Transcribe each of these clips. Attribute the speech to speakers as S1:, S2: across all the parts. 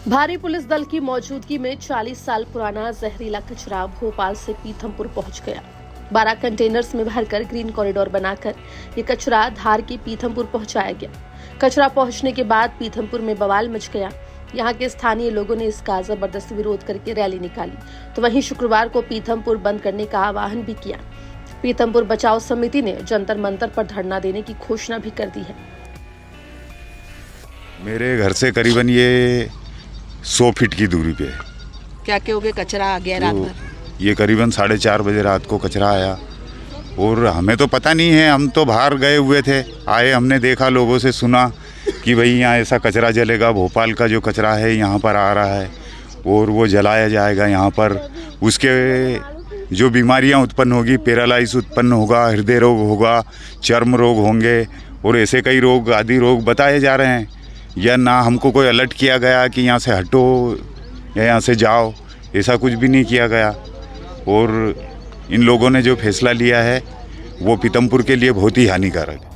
S1: भारी पुलिस दल की मौजूदगी में 40 साल पुराना जहरीला कचरा भोपाल से पीथमपुर पहुंच गया। 12 कंटेनर्स में भरकर ग्रीन कॉरिडोर बनाकर ये कचरा धार के पीथमपुर पहुंचाया गया। कचरा पहुंचने के बाद पीथमपुर में बवाल मच गया। यहाँ के स्थानीय लोगों ने इसका जबरदस्त विरोध करके रैली निकाली, तो वहीं शुक्रवार को पीथमपुर बंद करने का आह्वान भी किया। पीथमपुर बचाओ समिति ने जंतर मंतर पर धरना देने की घोषणा भी कर दी है।
S2: मेरे घर से करीबन ये 100 फीट की दूरी पे है।
S3: क्या क्या हो गया? कचरा आ गया रात भर।
S2: ये करीबन 4:30 बजे रात को कचरा आया और हमें तो पता नहीं है, हम तो बाहर गए हुए थे। आए, हमने देखा, लोगों से सुना कि भाई यहाँ ऐसा कचरा जलेगा, भोपाल का जो कचरा है यहाँ पर आ रहा है और वो जलाया जाएगा यहाँ पर। उसके जो बीमारियाँ उत्पन्न होगी, पैरालाइज उत्पन्न होगा, हृदय रोग होगा, चर्म रोग होंगे और ऐसे कई रोग, आदि रोग बताए जा रहे हैं। या ना हमको कोई अलर्ट किया गया कि यहाँ से हटो या यहाँ से जाओ, ऐसा कुछ भी नहीं किया गया। और इन लोगों ने जो फैसला लिया है वो पीथमपुर के लिए बहुत ही हानिकारक है।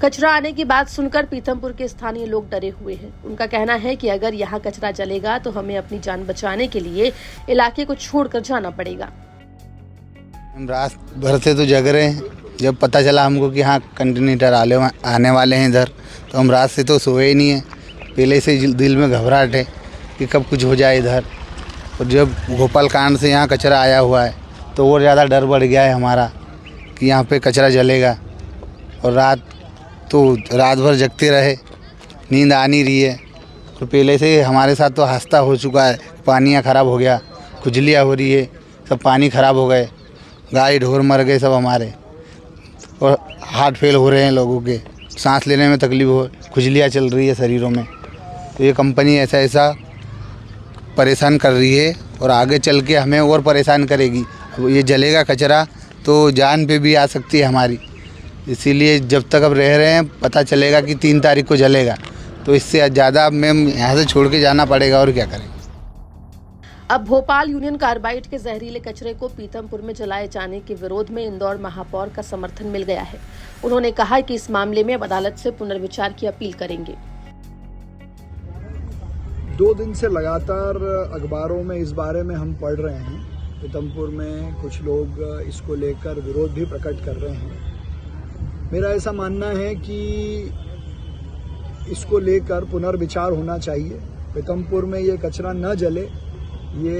S1: कचरा आने की बात सुनकर पीथमपुर के स्थानीय लोग डरे हुए हैं। उनका कहना है कि अगर यहाँ कचरा जलेगा तो हमें अपनी जान बचाने के लिए इलाके को छोड़कर जाना पड़ेगा।
S4: हम रात भर से तो जग रहे हैं। जब पता चला हमको कि हाँ कंटेनर आने वाले हैं इधर, तो हम रात से तो सोए ही नहीं है। पहले से दिल में घबराहट है कि कब कुछ हो जाए इधर। और जब भोपाल कांड से यहाँ कचरा आया हुआ है तो और ज़्यादा डर बढ़ गया है हमारा कि यहाँ पे कचरा जलेगा। और रात भर जगते रहे, नींद आ नहीं रही है। और पहले से हमारे साथ तो हादसा हो चुका है, पानियाँ ख़राब हो गया, खुजलियाँ हो रही है, सब पानी ख़राब हो गए, गाय ढोर मर गए सब हमारे। और हार्ट फेल हो रहे हैं लोगों के, सांस लेने में तकलीफ हो, खुजलियाँ चल रही है शरीरों में। तो ये कंपनी ऐसा परेशान कर रही है और आगे चल के हमें और परेशान करेगी। अब ये जलेगा कचरा तो जान पे भी आ सकती है हमारी। इसीलिए जब तक अब रह रहे हैं, पता चलेगा कि 3 तारीख को जलेगा, तो इससे ज़्यादा हमें यहाँ से छोड़ के जाना पड़ेगा। और क्या करेंगे?
S1: अब भोपाल यूनियन कार्बाइड के जहरीले कचरे को पीथमपुर में जलाए जाने के विरोध में इंदौर महापौर का समर्थन मिल गया है। उन्होंने कहा कि इस मामले में अब अदालत से पुनर्विचार की अपील करेंगे।
S5: 2 दिन से लगातार अखबारों में इस बारे में हम पढ़ रहे हैं। पीथमपुर में कुछ लोग इसको लेकर विरोध भी प्रकट कर रहे हैं। मेरा ऐसा मानना है कि इसको लेकर पुनर्विचार होना चाहिए। पीथमपुर में ये कचरा न जले, ये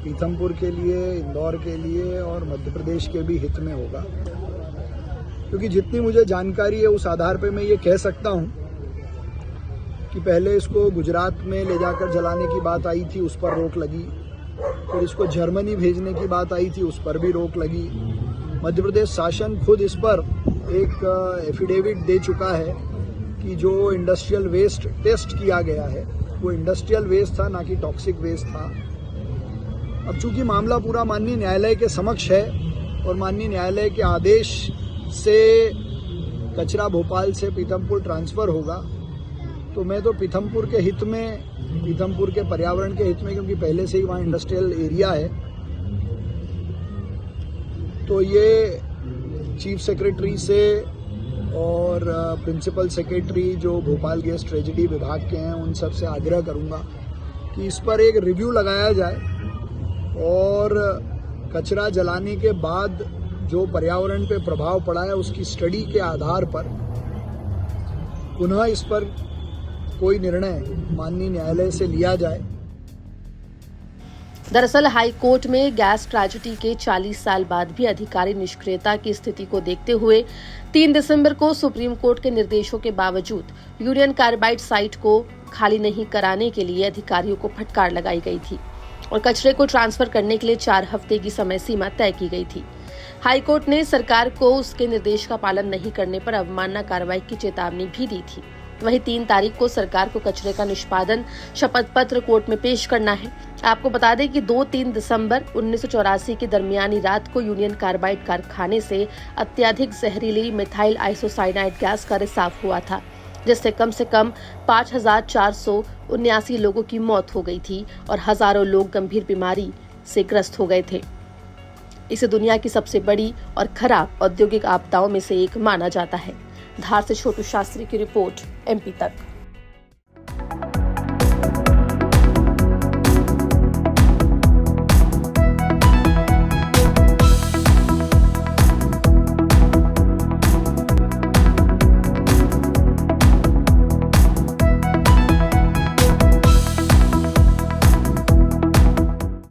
S5: पीथमपुर के लिए, इंदौर के लिए और मध्य प्रदेश के भी हित में होगा। क्योंकि जितनी मुझे जानकारी है उस आधार पर मैं ये कह सकता हूँ कि पहले इसको गुजरात में ले जाकर जलाने की बात आई थी, उस पर रोक लगी। फिर इसको जर्मनी भेजने की बात आई थी, उस पर भी रोक लगी। मध्य प्रदेश शासन खुद इस पर एक एफिडेविट दे चुका है कि जो इंडस्ट्रियल वेस्ट टेस्ट किया गया है वो इंडस्ट्रियल वेस्ट था, ना कि टॉक्सिक वेस्ट था। अब चूंकि मामला पूरा माननीय न्यायालय के समक्ष है और माननीय न्यायालय के आदेश से कचरा भोपाल से पीथमपुर ट्रांसफ़र होगा, तो मैं तो पीथमपुर के हित में, पीथमपुर के पर्यावरण के हित में, क्योंकि पहले से ही वहाँ इंडस्ट्रियल एरिया है, तो ये चीफ सेक्रेटरी से और प्रिंसिपल सेक्रेटरी जो भोपाल गैस ट्रेजेडी विभाग के हैं उन सब से आग्रह करूंगा कि इस पर एक रिव्यू लगाया जाए और कचरा जलाने के बाद जो पर्यावरण पे प्रभाव पड़ा है उसकी स्टडी के आधार पर पुनः इस पर कोई निर्णय माननीय न्यायालय से लिया जाए।
S1: दरअसल हाई कोर्ट में गैस ट्रेजेडी के 40 साल बाद भी अधिकारी निष्क्रियता की स्थिति को देखते हुए 3 दिसंबर को सुप्रीम कोर्ट के निर्देशों के बावजूद यूनियन कार्बाइड साइट को खाली नहीं कराने के लिए अधिकारियों को फटकार लगाई गई थी और कचरे को ट्रांसफर करने के लिए 4 हफ्ते की समय सीमा तय की गई थी। हाई कोर्ट ने सरकार को उसके निर्देश का पालन नहीं करने पर अवमानना कार्रवाई की चेतावनी भी दी थी। वहीं 3 तारीख को सरकार को कचरे का निष्पादन शपथ पत्र कोर्ट में पेश करना है। आपको बता दें कि 2-3 दिसंबर 1984 की दरमियानी रात को यूनियन कार्बाइड कारखाने से अत्यधिक जहरीली मिथाइल आइसोसाइनाइड गैस का रिसाव हुआ था, जिससे कम से कम 5,479 लोगों की मौत हो गई थी और हजारों लोग गंभीर बीमारी से ग्रस्त हो गए थे। इसे दुनिया की सबसे बड़ी और खराब औद्योगिक आपदाओं में से एक माना जाता है। धार से छोटू शास्त्री की रिपोर्ट, MP तक।